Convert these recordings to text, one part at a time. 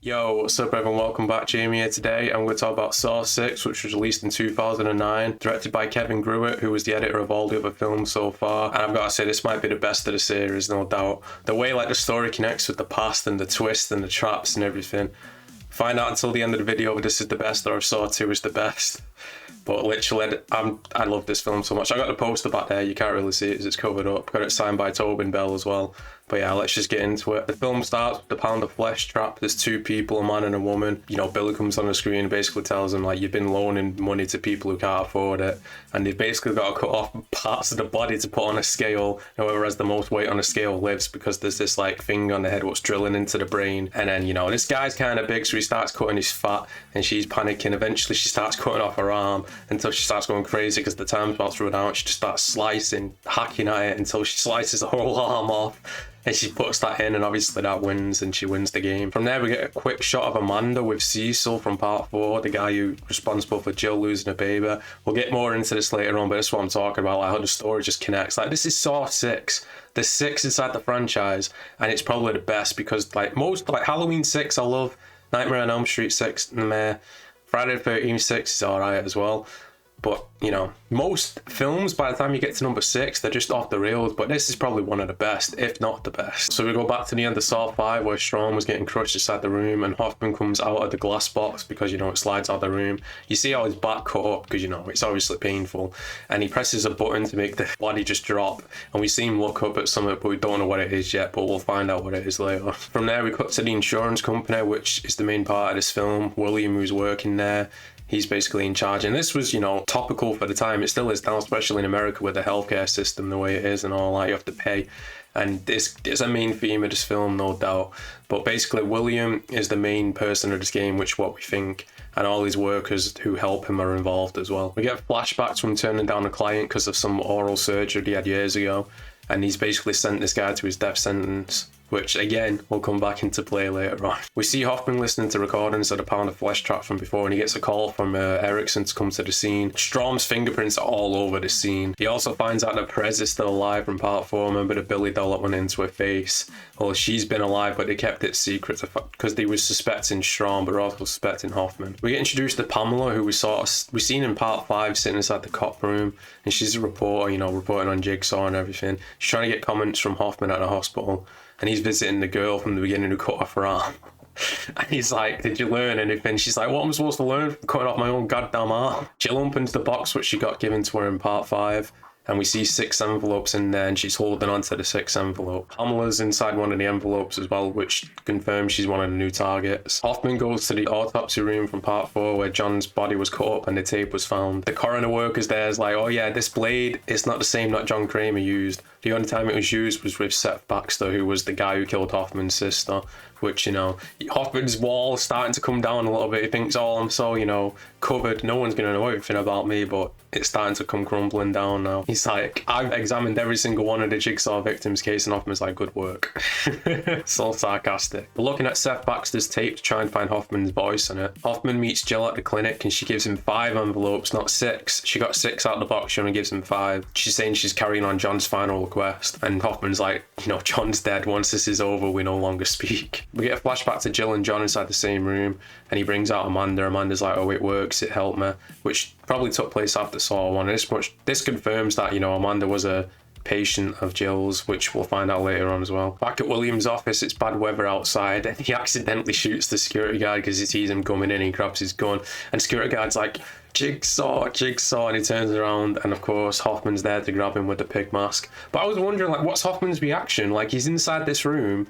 Yo, what's up everyone? Welcome back. Jamie here today. I'm going to talk about Saw 6, which was released in 2009, directed by Kevin Gruett, who was the editor of all the other films so far. And I've got to say, this might be the best of the series, no doubt. The way the story connects with the past and the twists and the traps and everything. Find out until the end of the video if this is the best or if Saw 2 is the best. But literally, I love this film so much. I got the poster back there. You can't really see it as it's covered up. Got it signed by Tobin Bell as well. But yeah, let's just get into it. The film starts with the pound of flesh trap. There's two people, a man and a woman. You know, Billy comes on the screen and basically tells them, like, you've been loaning money to people who can't afford it. And they've basically got to cut off parts of the body to put on a scale. Whoever has the most weight on a scale lives, because there's this, like, thing on the head what's drilling into the brain. And then, you know, this guy's kind of big, so he starts cutting his fat. And she's panicking. Eventually, she starts cutting off her arm until she starts going crazy because the time's about to run out. She just starts slicing, hacking at it until she slices the whole arm off. And she puts that in, and obviously that wins, and she wins the game. From there, we get a quick shot of Amanda with Cecil from part 4, the guy who's responsible for Jill losing a baby. We'll get more into this later on, but that's what I'm talking about, like how the story just connects. Like, this is Saw 6. There's 6 inside the franchise, and it's probably the best because, like, most, like, Halloween 6 I love, Nightmare on Elm Street 6, Friday the 13th 6 is alright as well. But, you know, most films, by the time you get to number 6, they're just off the rails. But this is probably one of the best, if not the best. So we go back to the end of Saw 5, where Strawn was getting crushed inside the room, and Hoffman comes out of the glass box because, you know, it slides out of the room. You see how his back cut up because, you know, it's obviously painful. And he presses a button to make the body just drop. And we see him look up at something, but we don't know what it is yet, but we'll find out what it is later. From there, we cut to the insurance company, which is the main part of this film. William, who's working there, he's basically in charge, and this was, you know, topical for the time. It still is now, especially in America with the healthcare system the way it is and all that. You have to pay, and this is a main theme of this film, no doubt. But basically, William is the main person of this game, which is what we think, and all his workers who help him are involved as well. We get flashbacks from turning down a client because of some oral surgery he had years ago, and he's basically sent this guy to his death sentence, which again will come back into play later on. We see Hoffman listening to recordings of the pound of flesh trap from before, and he gets a call from Erickson to come to the scene. Strom's fingerprints are all over the scene. He also finds out that Perez is still alive from part 4. Remember the Billy doll that went into her face? Well, she's been alive, but they kept it secret because they were suspecting Strom, but also suspecting Hoffman. We get introduced to Pamela, who we've seen in part 5 sitting inside the cop room, and she's a reporter, you know, reporting on Jigsaw and everything. She's trying to get comments from Hoffman at the hospital, and he's visiting the girl from the beginning who cut off her arm. And he's like, did you learn anything? She's like, what am I supposed to learn from cutting off my own goddamn arm? Jill opens the box which she got given to her in part 5, and we see 6 envelopes in there, and she's holding on to the 6th envelope. Pamela's inside one of the envelopes as well, which confirms she's one of the new targets. Hoffman goes to the autopsy room from part 4, where John's body was cut up and the tape was found. The coroner workers there is like, oh yeah, this blade is not the same that John Kramer used. The only time it was used was with Seth Baxter, who was the guy who killed Hoffman's sister, which, you know, Hoffman's wall is starting to come down a little bit. He thinks, oh, I'm so, you know, covered. No one's going to know everything about me, but it's starting to come crumbling down now. He's like, I've examined every single one of the Jigsaw victims' case, and Hoffman's like, good work. So sarcastic. We're looking at Seth Baxter's tape to try and find Hoffman's voice in it. Hoffman meets Jill at the clinic, and she gives him 5 envelopes, not 6. She got 6 out of the box, she only gives him 5. She's saying she's carrying on John's final request, and Hoffman's like, you know, John's dead. Once this is over, we no longer speak. We get a flashback to Jill and John inside the same room, and he brings out Amanda. Amanda's like, oh, it works, it helped me, which probably took place after Saw 1. And this confirms that, you know, Amanda was a patient of Jill's, which we'll find out later on as well. Back at William's office, it's bad weather outside, and he accidentally shoots the security guard because he sees him coming in, and he grabs his gun, and security guard's like, Jigsaw, Jigsaw, and he turns around, and of course Hoffman's there to grab him with the pig mask. But I was wondering, like, what's Hoffman's reaction? Like, he's inside this room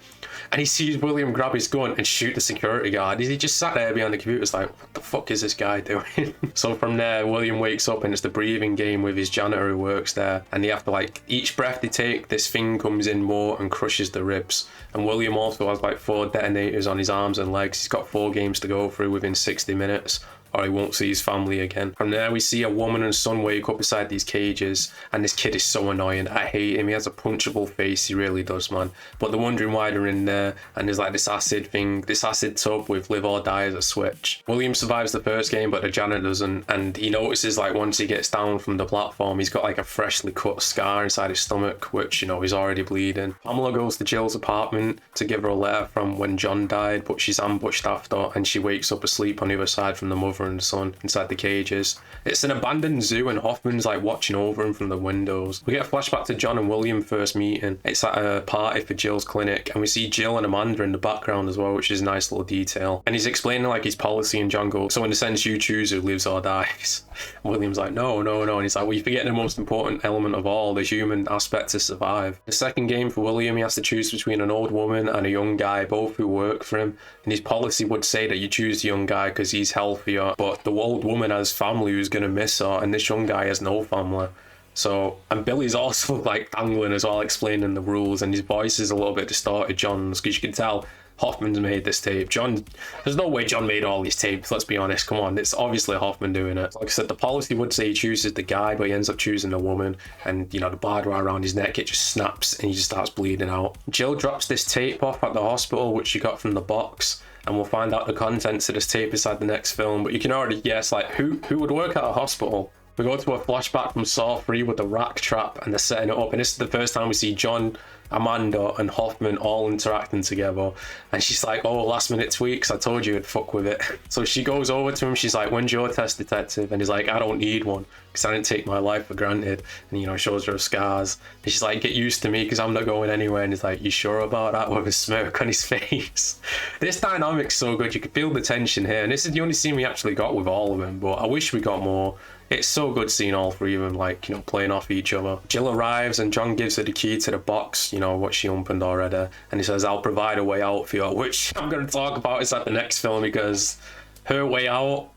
and he sees William grab his gun and shoot the security guard. Is he just sat there behind the computer, it's like, what the fuck is this guy doing? So from there, William wakes up, and it's the breathing game with his janitor who works there, and they have to, like, each breath they take, this thing comes in more and crushes the ribs. And William also has like 4 detonators on his arms and legs. He's got 4 games to go through within 60 minutes. or he won't see his family again. From there, we see a woman and son wake up beside these cages, and this kid is so annoying. I hate him. He has a punchable face. He really does, man. But they're wondering why they're in there, and there's like this acid thing, this acid tub with live or die as a switch. William survives the first game, but the janitor doesn't, and he notices like once he gets down from the platform, he's got like a freshly cut scar inside his stomach, which, you know, he's already bleeding. Pamela goes to Jill's apartment to give her a letter from when John died, but she's ambushed after, and she wakes up asleep on the other side from the mother and son inside the cages. It's an abandoned zoo, and Hoffman's like watching over him from the windows. We get a flashback to John and William first meeting. It's at a party for Jill's clinic, and we see Jill and Amanda in the background as well, which is a nice little detail. And he's explaining like his policy, and John goes, so in a sense you choose who lives or dies. William's like, no, and he's like, well, you're forgetting the most important element of all, the human aspect to survive. The second game for William, he has to choose between an old woman and a young guy, both who work for him, and his policy would say that you choose the young guy because he's healthier, but the old woman has family who's going to miss her, and this young guy has no family. So, and Billy's also like dangling as well, explaining the rules, and his voice is a little bit distorted, John's, because you can tell Hoffman's made this tape. John, there's no way John made all these tapes, let's be honest, come on, it's obviously Hoffman doing it. Like I said, the policy would say he chooses the guy, but he ends up choosing the woman, and you know, the barbed wire around his neck, it just snaps and he just starts bleeding out. Jill drops this tape off at the hospital, which she got from the box, and we'll find out the contents of this tape inside the next film, but you can already guess like who would work at a hospital. We go to a flashback from Saw 3 with the rack trap, and they're setting it up, and this is the first time we see John, Amanda and Hoffman all interacting together, and she's like, oh, last minute tweaks, I told you I'd fuck with it. So she goes over to him, she's like, when's your test, detective? And he's like, I don't need one because I didn't take my life for granted, and you know, shows her scars, and she's like, get used to me because I'm not going anywhere, and he's like, you sure about that, with a smirk on his face. This dynamic's so good, you can feel the tension here, and this is the only scene we actually got with all of them, but I wish we got more. It's so good seeing all three of them, like, you know, playing off each other. Jill arrives and John gives her the key to the box, you know, what she opened already. And he says, I'll provide a way out for you, which I'm going to talk about is at the next film, because her way out,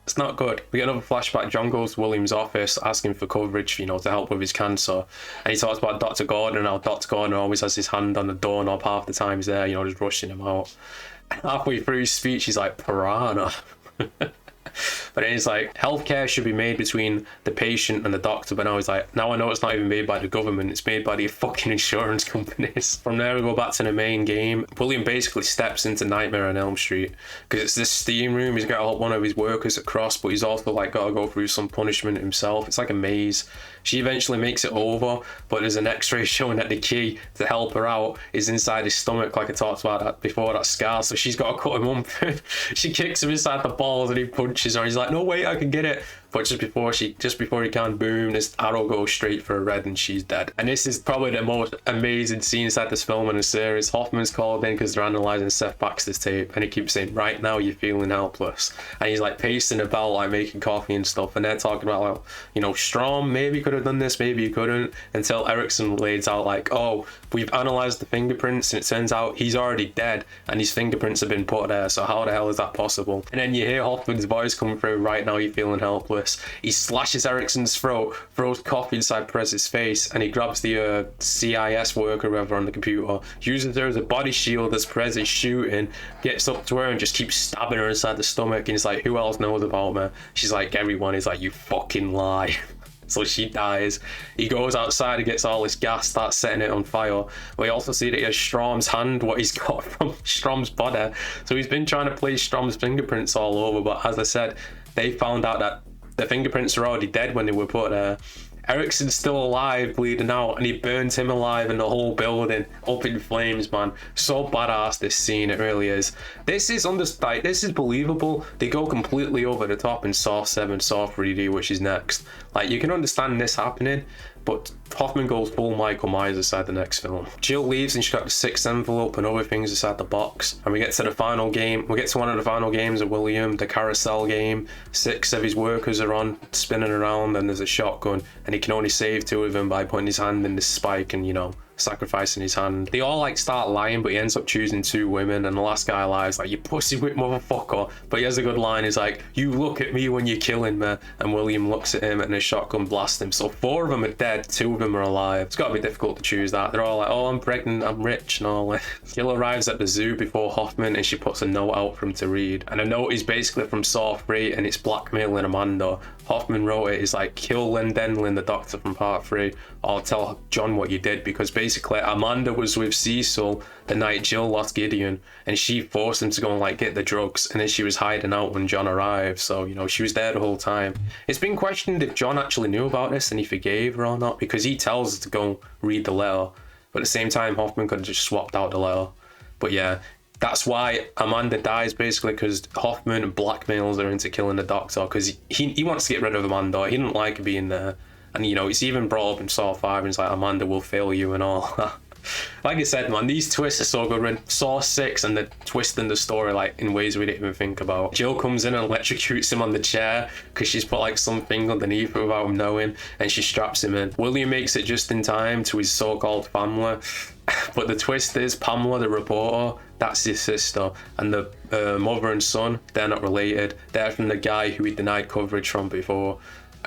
it's not good. We get another flashback. John goes to William's office asking for coverage, you know, to help with his cancer. And he talks about Dr. Gordon and how Dr. Gordon always has his hand on the doorknob half the time he's there, you know, just rushing him out. And halfway through his speech, he's like, piranha. But then he's like, healthcare should be made between the patient and the doctor, but now he's like, now I know it's not even made by the government, it's made by the fucking insurance companies. From there we go back to the main game. William basically steps into Nightmare on Elm Street because it's this steam room. He's got to help one of his workers across, but he's also like got to go through some punishment himself. It's like a maze. She eventually makes it over, but there's an x-ray showing that the key to help her out is inside his stomach, like I talked about that before, that scar, so she's got to cut him open. She kicks him inside the balls and he punches her. He's like, no, wait, I can get it. But just before he can, boom, this arrow goes straight for her head and she's dead. And this is probably the most amazing scene inside this film and the series. Hoffman's called in because they're analysing Seth Baxter's tape, and he keeps saying, right now you're feeling helpless. And he's like pacing about, like making coffee and stuff, and they're talking about, like, you know, Strom maybe could have done this, maybe he couldn't, until Erickson lays out like, oh, we've analysed the fingerprints and it turns out he's already dead and his fingerprints have been put there, so how the hell is that possible? And then you hear Hoffman's voice coming through, right now you're feeling helpless. He slashes Erickson's throat, throws coffee inside Perez's face, and he grabs the CIS worker or whatever on the computer, uses her as a body shield as Perez is shooting, gets up to her and just keeps stabbing her inside the stomach, and he's like, who else knows about me? She's like, everyone. He's like, you fucking lie. So she dies. He goes outside and gets all this gas, starts setting it on fire. We also see that he has Strom's hand, what he's got from Strom's body. So he's been trying to place Strom's fingerprints all over, but as I said, they found out that the fingerprints are already dead when they were put there. Erickson's still alive, bleeding out, and he burns him alive and the whole building up in flames, man. So badass, this scene, it really is. This is believable. They go completely over the top in Saw 7, Saw 3D, which is next. Like, you can understand this happening, but Hoffman goes full Michael Myers inside the next film. Jill leaves and she's got the 6th envelope and other things inside the box. And we get to the final game. We get to one of the final games of William, the carousel game. 6 of his workers are on, spinning around, and there's a shotgun. And he can only save 2 of them by putting his hand in this spike and, you know, sacrificing his hand. They all like start lying, but he ends up choosing 2 women, and the last guy lies like, "You pussy whip motherfucker." But he has a good line. He's like, "You look at me when you're killing me," and William looks at him and his shotgun blasts him. So 4 of them are dead, 2 of them are alive. It's got to be difficult to choose that. They're all like, "Oh, I'm pregnant, I'm rich," and all. Jill arrives at the zoo before Hoffman, and she puts a note out for him to read, and a note is basically from Saw 3, and it's blackmailing Amanda. Hoffman wrote it, is like, "Kill Lynn Denlin, the doctor from part 3, or tell John what you did," because basically Amanda was with Cecil the night Jill lost Gideon, and she forced him to go and like get the drugs, and then she was hiding out when John arrived, so you know, she was there the whole time. It's been questioned if John actually knew about this and he forgave her or not, because he tells her to go read the letter, but at the same time Hoffman could have just swapped out the letter. But yeah, that's why Amanda dies, basically, because Hoffman blackmails her into killing the doctor, because he wants to get rid of Amanda. He didn't like her being there. And, you know, it's even brought up in Saw 5, and it's like, Amanda will fail you and all. Like I said, man, these twists are so good. When Saw 6 and the twist in the story, like, in ways we didn't even think about. Jill comes in and electrocutes him on the chair because she's put, like, something underneath it without him knowing, and she straps him in. William makes it just in time to his so-called family. But the twist is, Pamela, the reporter, that's his sister, and the mother and son, they're not related. They're from the guy who he denied coverage from before.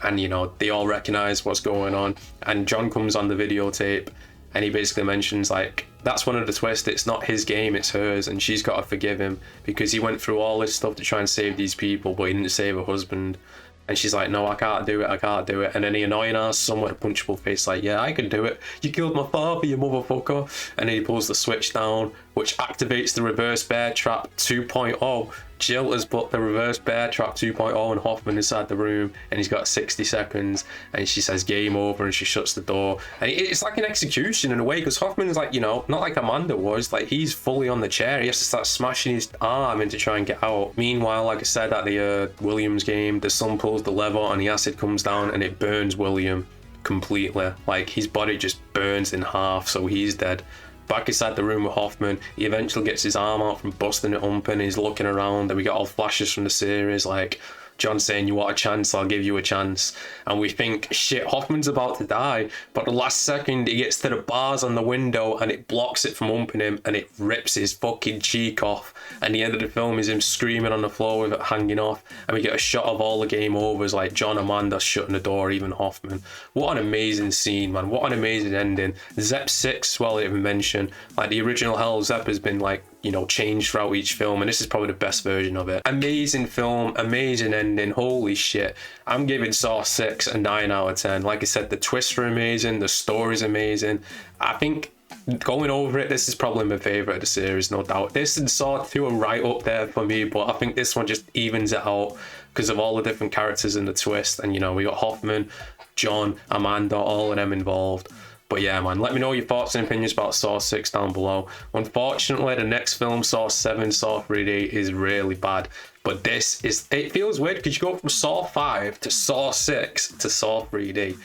And, you know, they all recognize what's going on. And John comes on the videotape, and he basically mentions, like, that's one of the twists. It's not his game, it's hers, and she's got to forgive him because he went through all this stuff to try and save these people, but he didn't save her husband. And she's like, "No, I can't do it, I can't do it." And then he annoying ass son with a punchable face like, "Yeah, I can do it. You killed my father, you motherfucker." And then he pulls the switch down, which activates the reverse bear trap 2.0. Jill has put the reverse bear trap 2.0 and Hoffman inside the room, and he's got 60 seconds, and she says game over, and she shuts the door. And it's like an execution in a way, because Hoffman is like, you know, not like Amanda was, like, he's fully on the chair. He has to start smashing his arm in to try and get out. Meanwhile, like I said, at the Williams game, the son pulls the lever and the acid comes down and it burns William completely. Like, his body just burns in half, so he's dead. Back inside the room with Hoffman, he eventually gets his arm out from busting it open, and he's looking around, and we get all flashes from the series, like John saying, "You want a chance, I'll give you a chance." And we think, shit, Hoffman's about to die, but the last second he gets to the bars on the window and it blocks it from opening him, and it rips his fucking cheek off. And the end of the film is him screaming on the floor with it hanging off, and we get a shot of all the game overs, like John, Amanda shutting the door, even Hoffman. What an amazing scene, man. What an amazing ending. Zep 6, well, I didn't even mention, like, the original Hell Zep has been, like, you know, changed throughout each film, and this is probably the best version of it. Amazing film, amazing ending, holy shit. I'm giving Saw 6 a 9 out of 10. Like I said, the twists are amazing, the story's amazing. I think, going over it, this is probably my favourite of the series, no doubt. This and Saw 2 are right up there for me, but I think this one just evens it out because of all the different characters in the twist. And, you know, we got Hoffman, John, Amanda, all of them involved. But yeah, man, let me know your thoughts and opinions about Saw 6 down below. Unfortunately, the next film, Saw 7, Saw 3D, is really bad. But this is, it feels weird because you go from Saw 5 to Saw 6 to Saw 3D.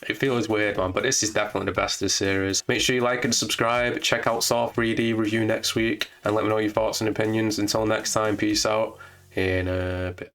It feels weird, man, but this is definitely the best of the series. Make sure you like and subscribe. Check out Saw 3D review next week, and let me know your thoughts and opinions. Until next time, peace out in a bit.